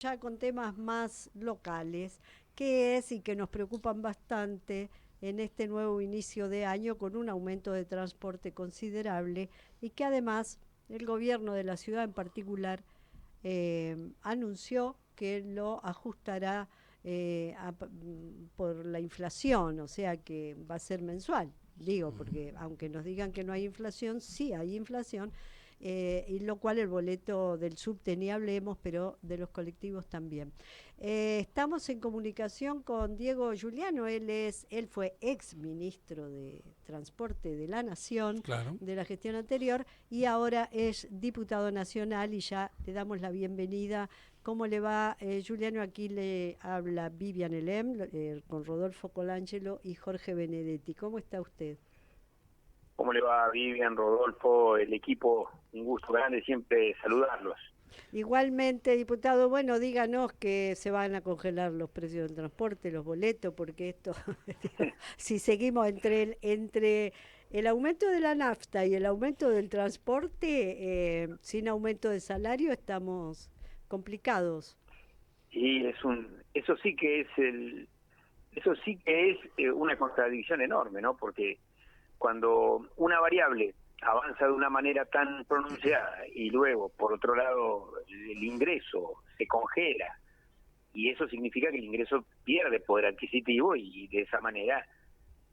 Ya con temas más locales, que es y que nos preocupan bastante en este nuevo inicio de año con un aumento de transporte considerable y que además el gobierno de la ciudad en particular anunció que lo ajustará por la inflación, o sea que va a ser mensual. Digo, porque aunque nos digan que no hay inflación, sí hay inflación, y lo cual el boleto del subte ni hablemos, pero de los colectivos también. Estamos en comunicación con Diego Giuliano, él fue ex ministro de Transporte de la Nación Claro. de la gestión anterior y ahora es diputado nacional y ya le damos la bienvenida. ¿Cómo le va, Giuliano? Aquí le habla Vivian Elem, con Rodolfo Colangelo y Jorge Benedetti. ¿Cómo está usted? ¿Cómo le va, Vivian, Rodolfo, el equipo? Un gusto grande siempre saludarlos. Igualmente, diputado, bueno, díganos que se van a congelar los precios del transporte, los boletos, porque esto, digo, si seguimos entre el aumento de la nafta y el aumento del transporte, sin aumento de salario, estamos complicados. Y eso sí que es una contradicción enorme, ¿no? Porque cuando una variable avanza de una manera tan pronunciada y luego, por otro lado, el ingreso se congela, y eso significa que el ingreso pierde poder adquisitivo y de esa manera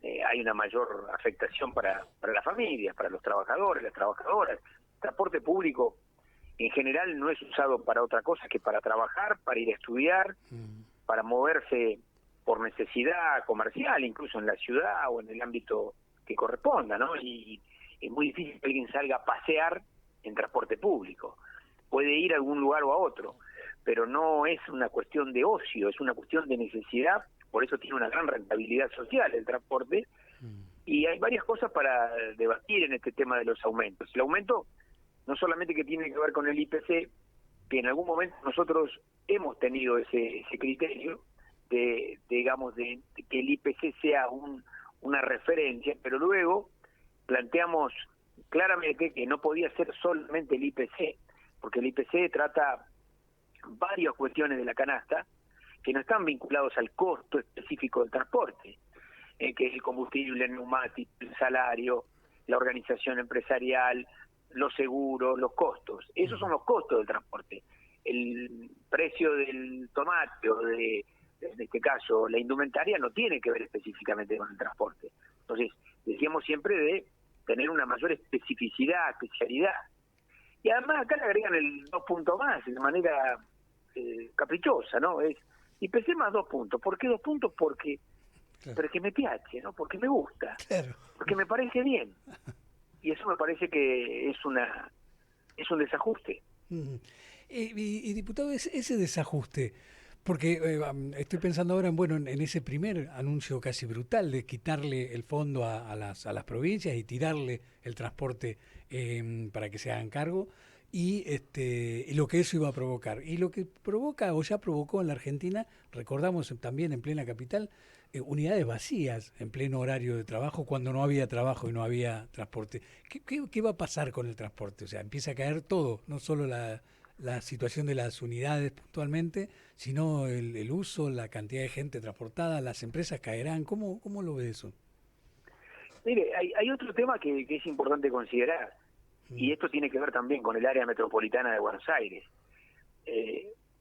hay una mayor afectación para las familias, para los trabajadores, las trabajadoras. El transporte público en general no es usado para otra cosa que para trabajar, para ir a estudiar, para moverse por necesidad comercial, incluso en la ciudad o en el ámbito que corresponda, ¿no? Y es muy difícil que alguien salga a pasear en transporte público. Puede ir a algún lugar o a otro, pero no es una cuestión de ocio, es una cuestión de necesidad. Por eso tiene una gran rentabilidad social el transporte, y hay varias cosas para debatir en este tema de los aumentos. El aumento no solamente que tiene que ver con el IPC, que en algún momento nosotros hemos tenido ese criterio digamos, de que el IPC sea una referencia, pero luego planteamos claramente que no podía ser solamente el IPC, porque el IPC trata varias cuestiones de la canasta que no están vinculados al costo específico del transporte, que es el combustible, el neumático, el salario, la organización empresarial, los seguros, los costos. Esos son los costos del transporte. El precio del tomate o en este caso, la indumentaria no tiene que ver específicamente con el transporte. Entonces, decíamos siempre de tener una mayor especificidad, especialidad. Y además acá le agregan el 2 puntos más de manera caprichosa, ¿no? Es IPC más 2 puntos. ¿Por qué 2 puntos? Claro. Porque me piace, ¿no? Porque me gusta, Claro. porque me parece bien. Y eso me parece que es un desajuste. Mm. Diputado, ese desajuste, porque estoy pensando ahora en ese primer anuncio casi brutal de quitarle el fondo a las provincias y tirarle el transporte para que se hagan cargo, y lo que eso iba a provocar. Y lo que provoca o ya provocó en la Argentina, recordamos también en plena capital, unidades vacías en pleno horario de trabajo cuando no había trabajo y no había transporte. ¿Qué va a pasar con el transporte? O sea, empieza a caer todo, no solo la situación de las unidades puntualmente, sino el uso, la cantidad de gente transportada, las empresas caerán. ¿Cómo lo ve eso? Mire, hay otro tema que es importante considerar, y Mm. esto tiene que ver también con el área metropolitana de Buenos Aires.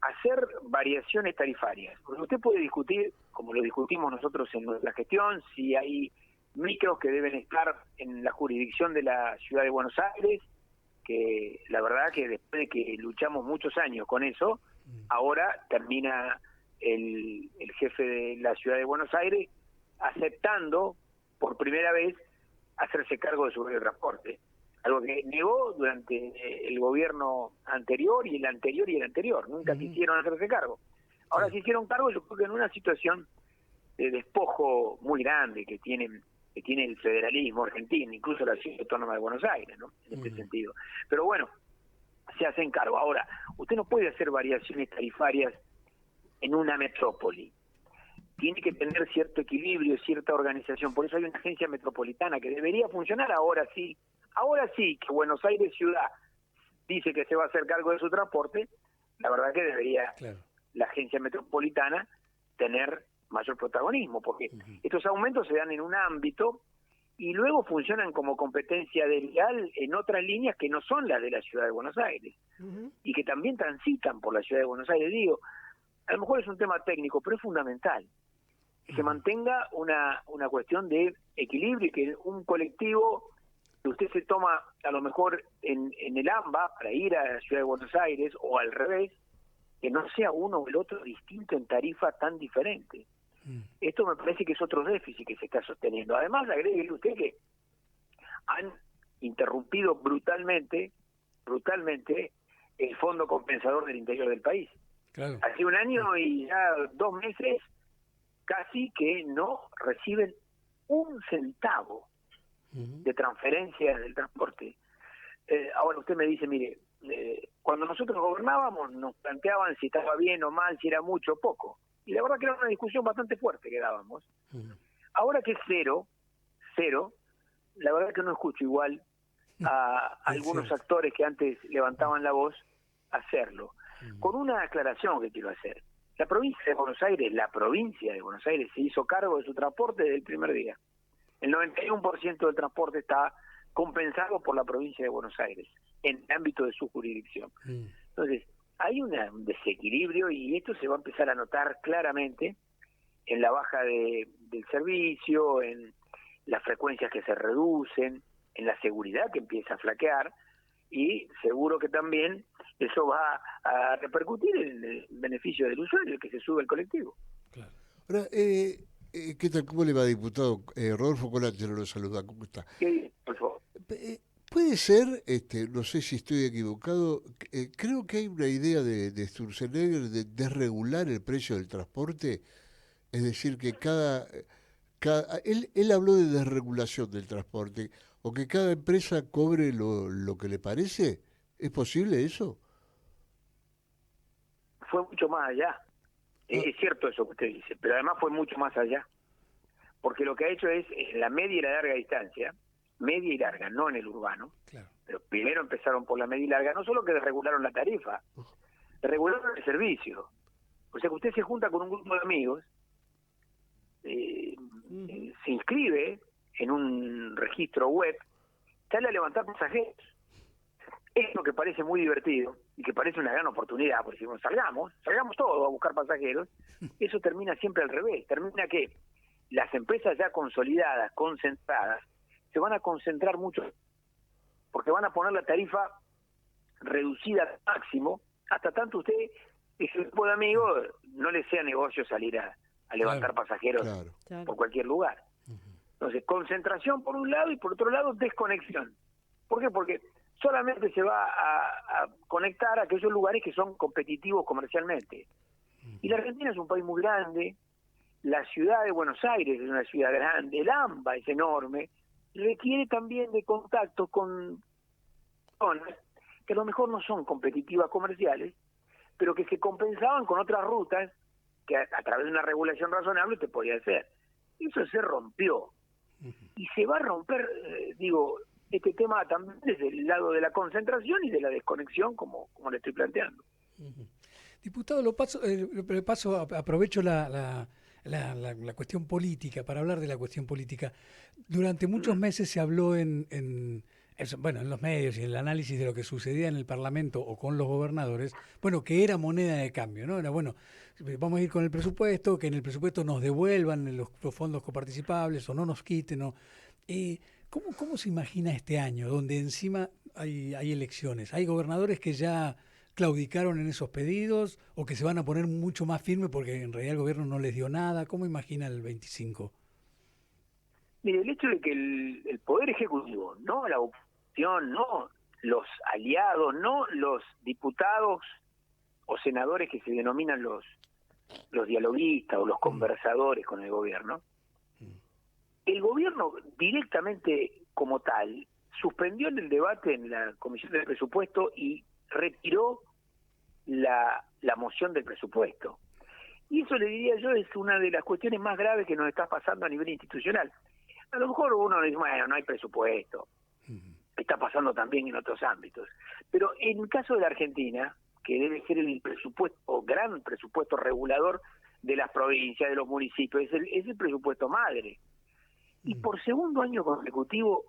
Hacer variaciones tarifarias, porque usted puede discutir, como lo discutimos nosotros en nuestra gestión, si hay micros que deben estar en la jurisdicción de la ciudad de Buenos Aires, que la verdad que después de que luchamos muchos años con eso, ahora termina el jefe de la ciudad de Buenos Aires aceptando por primera vez hacerse cargo de su medio de transporte, algo que negó durante el gobierno anterior y el anterior y el anterior, nunca Ujú. quisieron hacerse cargo. Ahora Sí. se hicieron cargo, yo creo que en una situación de despojo muy grande que tiene el federalismo argentino, incluso la ciudad autónoma de Buenos Aires, ¿no? En este Ujú. sentido. Pero bueno, se hacen cargo. Ahora, usted no puede hacer variaciones tarifarias en una metrópoli. Tiene que tener cierto equilibrio, cierta organización. Por eso hay una agencia metropolitana que debería funcionar ahora sí. Ahora sí que Buenos Aires ciudad dice que se va a hacer cargo de su transporte, la verdad que debería Claro. la agencia metropolitana tener mayor protagonismo, porque estos aumentos se dan en un ámbito y luego funcionan como competencia desleal en otras líneas que no son las de la Ciudad de Buenos Aires y que también transitan por la Ciudad de Buenos Aires. Digo, a lo mejor es un tema técnico, pero es fundamental que se mantenga una cuestión de equilibrio y que un colectivo que usted se toma a lo mejor en el AMBA para ir a la Ciudad de Buenos Aires o al revés, que no sea uno o el otro distinto en tarifa tan diferente. Esto me parece que es otro déficit que se está sosteniendo. Además, agregue usted que han interrumpido brutalmente el Fondo Compensador del Interior del país. Claro. Hace un año y ya 2 meses casi que no reciben un centavo de transferencias del transporte. Ahora usted me dice, mire, cuando nosotros gobernábamos nos planteaban si estaba bien o mal, si era mucho o poco. Y la verdad que era una discusión bastante fuerte que dábamos. Ahora que es cero, la verdad que no escucho igual a algunos actores que antes levantaban la voz hacerlo. Con una aclaración que quiero hacer. La provincia de Buenos Aires se hizo cargo de su transporte desde el primer día. El 91% del transporte está compensado por la provincia de Buenos Aires en el ámbito de su jurisdicción. Entonces, hay un desequilibrio y esto se va a empezar a notar claramente en la baja del servicio, en las frecuencias que se reducen, en la seguridad que empieza a flaquear, y seguro que también eso va a repercutir en el beneficio del usuario, el que se sube al colectivo. Claro. Ahora, ¿qué tal? ¿Cómo le va, diputado? Rodolfo Colangelo lo saluda. ¿Cómo está? Sí, por favor. Puede ser, no sé si estoy equivocado, creo que hay una idea de Sturzenegger de desregular el precio del transporte, es decir, que él habló de desregulación del transporte, o que cada empresa cobre lo que le parece. ¿Es posible eso? Fue mucho más allá. Es cierto eso que usted dice, pero además fue mucho más allá. Porque lo que ha hecho es, en la media y la larga distancia, media y larga, no en el urbano, claro, pero primero empezaron por la media y larga, no solo que desregularon la tarifa, desregularon el servicio. O sea que usted se junta con un grupo de amigos, se inscribe en un registro web, sale a levantar pasajeros. Es lo que parece muy divertido y que parece una gran oportunidad, porque decimos, salgamos todos a buscar pasajeros. Eso termina siempre al revés, termina que las empresas ya consolidadas, concentradas, se van a concentrar mucho, porque van a poner la tarifa reducida al máximo, hasta tanto usted, ese grupo de amigos, no le sea negocio salir a levantar pasajeros por cualquier lugar. Entonces, concentración por un lado y por otro lado, desconexión. ¿Por qué? Porque solamente se va a conectar a aquellos lugares que son competitivos comercialmente. Y la Argentina es un país muy grande, la ciudad de Buenos Aires es una ciudad grande, el AMBA es enorme, requiere también de contactos con zonas que a lo mejor no son competitivas comerciales, pero que se compensaban con otras rutas que a través de una regulación razonable te podía hacer. Eso se rompió. Y se va a romper, este tema también desde el lado de la concentración y de la desconexión, como le estoy planteando. Diputado, aprovecho la cuestión política, para hablar de la cuestión política. Durante muchos meses se habló en los medios y en el análisis de lo que sucedía en el Parlamento o con los gobernadores, que era moneda de cambio, ¿no? Era, vamos a ir con el presupuesto, que en el presupuesto nos devuelvan los fondos coparticipables o no nos quiten, ¿no? ¿Cómo se imagina este año, donde encima hay elecciones? ¿Hay gobernadores que ya claudicaron en esos pedidos o que se van a poner mucho más firmes porque en realidad el gobierno no les dio nada? ¿Cómo imagina el 25? Mire, el hecho de que el Poder Ejecutivo, no la oposición, no los aliados, no los diputados o senadores que se denominan los dialoguistas o los conversadores con el gobierno, el gobierno directamente como tal suspendió el debate en la Comisión del Presupuesto y retiró la moción del presupuesto. Y eso, le diría yo, es una de las cuestiones más graves que nos está pasando a nivel institucional. A lo mejor uno dice, no hay presupuesto. Está pasando también en otros ámbitos. Pero en el caso de la Argentina, que debe ser el presupuesto, gran presupuesto regulador de las provincias, de los municipios, es el presupuesto madre. Y por segundo año consecutivo,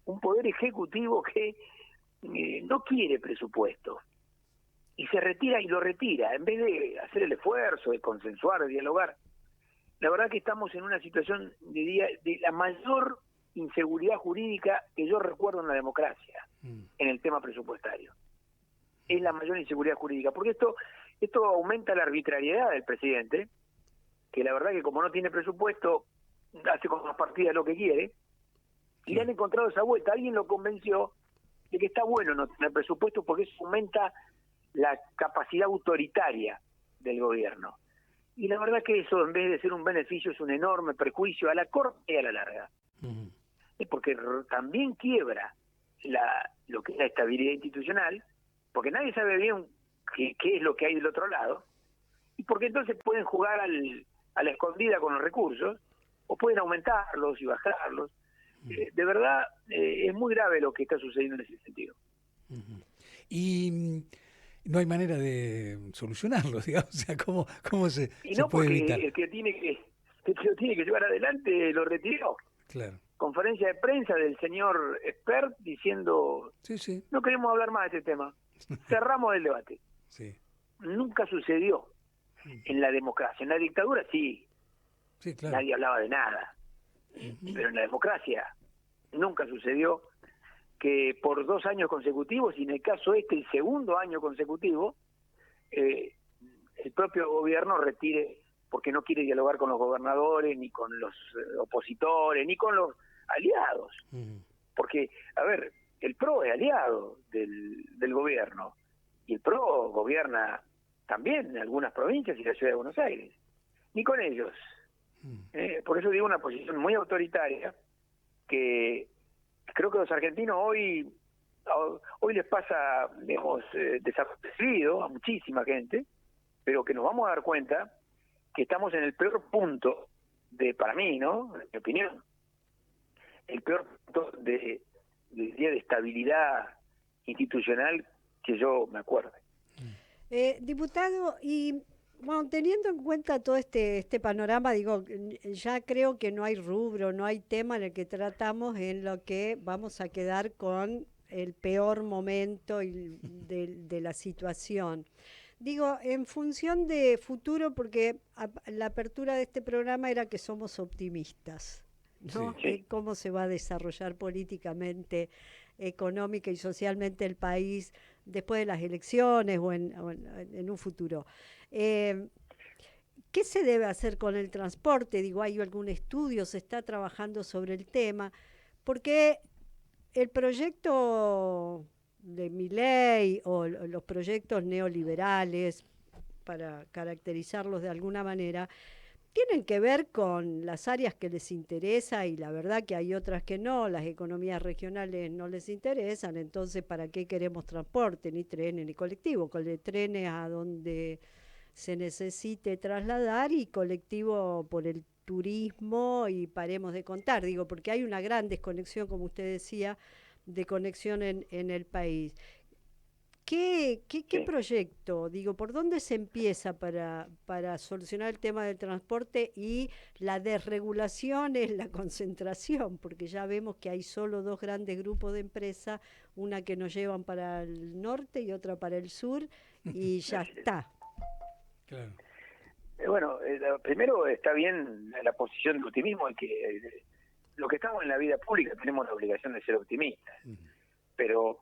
un poder ejecutivo que no quiere presupuesto y se retira y lo retira, en vez de hacer el esfuerzo de consensuar, de dialogar. La verdad que estamos en una situación de la mayor inseguridad jurídica que yo recuerdo en la democracia, en el tema presupuestario. Es la mayor inseguridad jurídica, porque esto aumenta la arbitrariedad del presidente, que la verdad que como no tiene presupuesto, hace con las partidas lo que quiere, y le han encontrado esa vuelta. Alguien lo convenció de que está bueno no tener presupuesto porque eso aumenta la capacidad autoritaria del gobierno. Y la verdad que eso, en vez de ser un beneficio, es un enorme perjuicio a la corta y a la larga. Porque también quiebra lo que es la estabilidad institucional, porque nadie sabe bien qué es lo que hay del otro lado, y porque entonces pueden jugar a la escondida con los recursos, o pueden aumentarlos y bajarlos. De verdad, es muy grave lo que está sucediendo en ese sentido. Y no hay manera de solucionarlo, digamos, o sea, ¿cómo se puede evitar? El que lo tiene que llevar adelante lo retiró. Claro. Conferencia de prensa del señor Expert diciendo, Sí. no queremos hablar más de este tema, cerramos el debate. Sí. Nunca sucedió en la democracia. En la dictadura sí, claro. Nadie hablaba de nada, pero en la democracia nunca sucedió que por 2 años consecutivos, y en el caso el segundo año consecutivo, el propio gobierno retire, porque no quiere dialogar con los gobernadores, ni con los opositores, ni con los aliados. Porque, a ver, el PRO es aliado del gobierno, y el PRO gobierna también en algunas provincias y la ciudad de Buenos Aires. Ni con ellos. Por eso digo, una posición muy autoritaria que creo que los argentinos hoy les pasa, digamos, desapercibido a muchísima gente, pero que nos vamos a dar cuenta que estamos en el peor punto para mí, ¿no? En mi opinión, el peor punto de estabilidad institucional que yo me acuerde. Diputado, y bueno, teniendo en cuenta todo este panorama, digo, ya creo que no hay rubro, no hay tema en el que tratamos en lo que vamos a quedar con el peor momento de la situación. Digo, en función de futuro, porque la apertura de este programa era que somos optimistas, ¿no? Sí. Cómo se va a desarrollar políticamente, económica y socialmente el país después de las elecciones o en un futuro. ¿Qué se debe hacer con el transporte? Digo, ¿hay algún estudio? ¿Se está trabajando sobre el tema? Porque el proyecto de Milei o los proyectos neoliberales, para caracterizarlos de alguna manera, tienen que ver con las áreas que les interesa, y la verdad que hay otras que no, las economías regionales no les interesan. Entonces, ¿para qué queremos transporte? Ni trenes ni colectivo, con trenes a donde se necesite trasladar, y colectivo por el turismo, y paremos de contar, digo, porque hay una gran desconexión, como usted decía, de conexión en el país. ¿Qué proyecto, digo, por dónde se empieza para solucionar el tema del transporte? Y la desregulación es la concentración, porque ya vemos que hay solo 2 grandes grupos de empresas, una que nos llevan para el norte y otra para el sur, y ya está. Claro. Bueno, primero está bien la posición de optimismo, de que los que estamos en la vida pública tenemos la obligación de ser optimistas, pero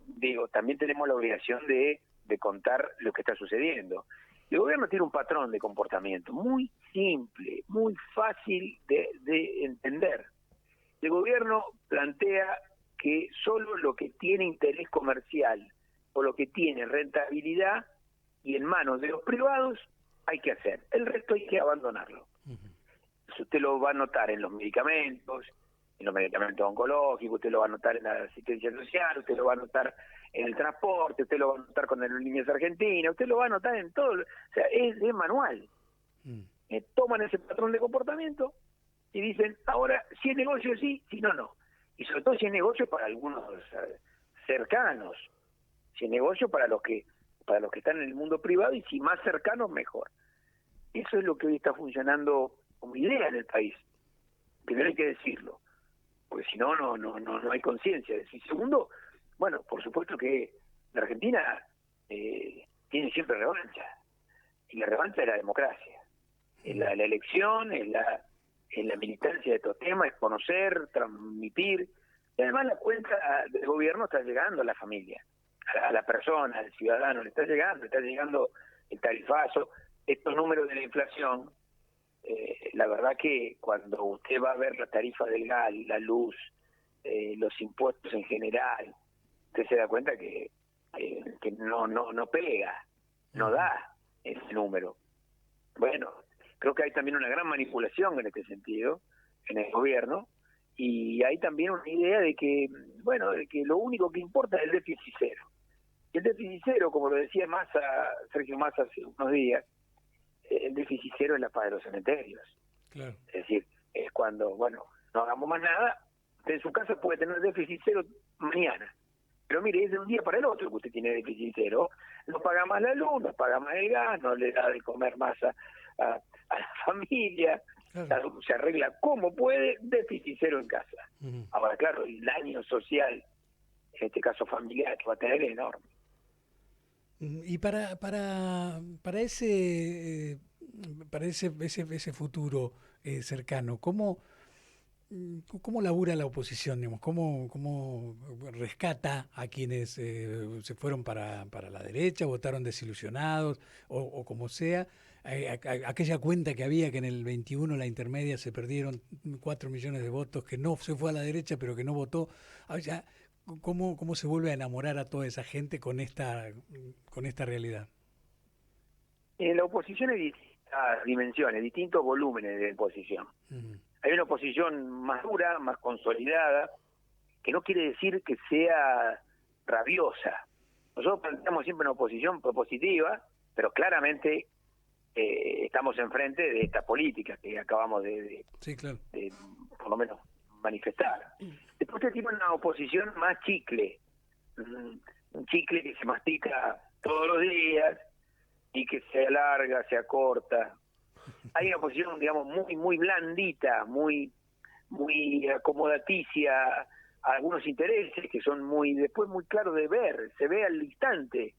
digo, también tenemos la obligación de contar lo que está sucediendo. El gobierno tiene un patrón de comportamiento muy simple, muy fácil de entender. El gobierno plantea que solo lo que tiene interés comercial o lo que tiene rentabilidad y en manos de los privados hay que hacer. El resto hay que abandonarlo. Usted lo va a notar en los medicamentos oncológicos, usted lo va a notar en la asistencia social, usted lo va a notar en el transporte, usted lo va a notar con las líneas argentinas, usted lo va a notar en todo. O sea, es manual. Toman ese patrón de comportamiento y dicen, ahora, si es negocio sí, si no, no. Y sobre todo si es negocio para algunos cercanos, si es negocio para para los que están en el mundo privado, y si más cercanos, mejor. Eso es lo que hoy está funcionando como idea en el país. Primero hay que decirlo, porque si no, no hay conciencia. Y segundo, bueno, por supuesto que la Argentina tiene siempre revancha, y la revancha es la democracia, es la elección, es la militancia de estos temas, es conocer, transmitir, y además la cuenta del gobierno está llegando a la familia, a la persona, al ciudadano, le está llegando el tarifazo, estos números de la inflación. La verdad que cuando usted va a ver la tarifa del gas, la luz, los impuestos en general, usted se da cuenta que no pega, no da ese número. Bueno, creo que hay también una gran manipulación en este sentido en el gobierno, y hay también una idea de que, bueno, de que lo único que importa es el déficit cero. Y el déficit cero, como lo decía Sergio Massa hace unos días, el déficit cero es la paz de los cementerios. Claro. Es decir, es cuando, bueno, no hagamos más nada, usted en su casa puede tener déficit cero mañana. Pero mire, es de un día para el otro que usted tiene déficit cero. No paga más la luz, no paga más el gas, no le da de comer más a la familia. Claro. Se arregla como puede, déficit cero en casa. Ahora, claro, el daño social, en este caso familiar, que va a tener es enorme. Y para ese futuro cercano, ¿cómo labura la oposición? Digamos? ¿Cómo rescata a quienes se fueron para la derecha, votaron desilusionados o como sea? Aquella cuenta que había que en el 21 la intermedia se perdieron 4 millones de votos, que no se fue a la derecha pero que no votó. Ya, ¿cómo se vuelve a enamorar a toda esa gente con esta realidad? En la oposición hay distintas dimensiones, distintos volúmenes de oposición. Hay una oposición más dura, más consolidada, que no quiere decir que sea rabiosa. Nosotros planteamos siempre una oposición propositiva, pero claramente estamos enfrente de esta política que acabamos sí, claro, de por lo menos manifestar. Después usted tiene una oposición más chicle, un chicle que se mastica todos los días y que se alarga, se acorta. Hay una oposición, digamos, muy blandita, muy acomodaticia a algunos intereses que son después muy claros de ver, se ve al instante.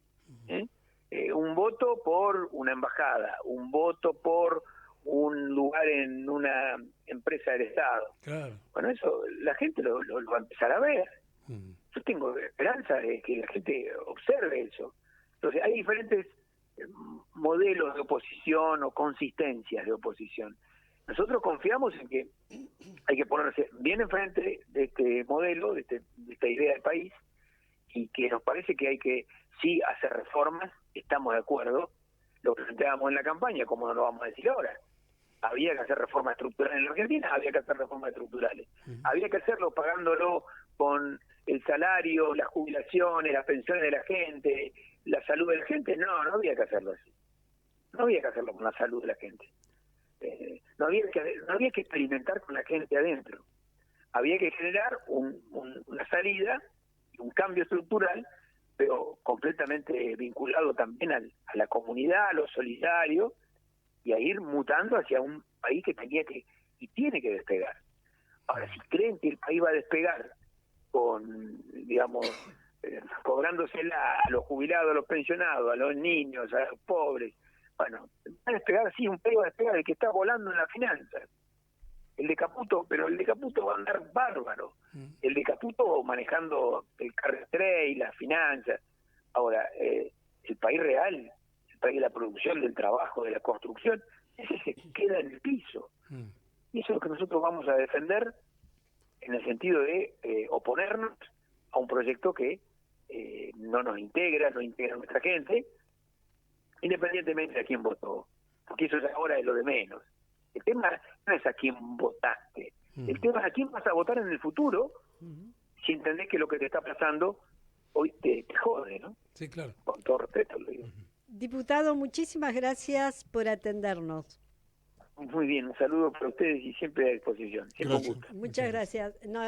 Un voto por una embajada, un voto por un lugar en una empresa del Estado. Claro. Bueno, eso la gente lo va a empezar a ver. Yo tengo esperanza de que la gente observe eso. Entonces, hay diferentes modelos de oposición o consistencias de oposición. Nosotros confiamos en que hay que ponerse bien enfrente de este modelo, de esta idea del país, y que nos parece que hay que sí hacer reformas, estamos de acuerdo, lo presentábamos en la campaña, como no lo vamos a decir ahora. Había que hacer reformas estructurales en la Argentina, había que hacer reformas estructurales. Había que hacerlo pagándolo con el salario, las jubilaciones, las pensiones de la gente, la salud de la gente. No había que hacerlo así. No había que hacerlo con la salud de la gente. No había que experimentar con la gente adentro. Había que generar una salida, un cambio estructural, pero completamente vinculado también a la comunidad, a lo solidario, y a ir mutando hacia un país que tenía que y tiene que despegar. Ahora, si creen que el país va a despegar con, digamos, cobrándosela a los jubilados, a los pensionados, a los niños, a los pobres, bueno, va a despegar, sí, un país va a despegar el que está volando en la finanza. El de Caputo, pero el de Caputo va a andar bárbaro. El de Caputo manejando el carretre y las finanzas. Ahora, el país real, el país de la producción, del trabajo, de la construcción, ese se queda en el piso. Y eso es lo que nosotros vamos a defender en el sentido de oponernos a un proyecto que no nos integra, no integra a nuestra gente, independientemente de a quién votó. Porque eso ya ahora es lo de menos. El tema no es a quién votaste. El tema es a quién vas a votar en el futuro si entendés que lo que te está pasando hoy te jode, ¿no? Sí, claro. Con todo respeto lo digo. Diputado, muchísimas gracias por atendernos. Muy bien, un saludo para ustedes y siempre a disposición. Siempre un gusto. Muchas gracias. No,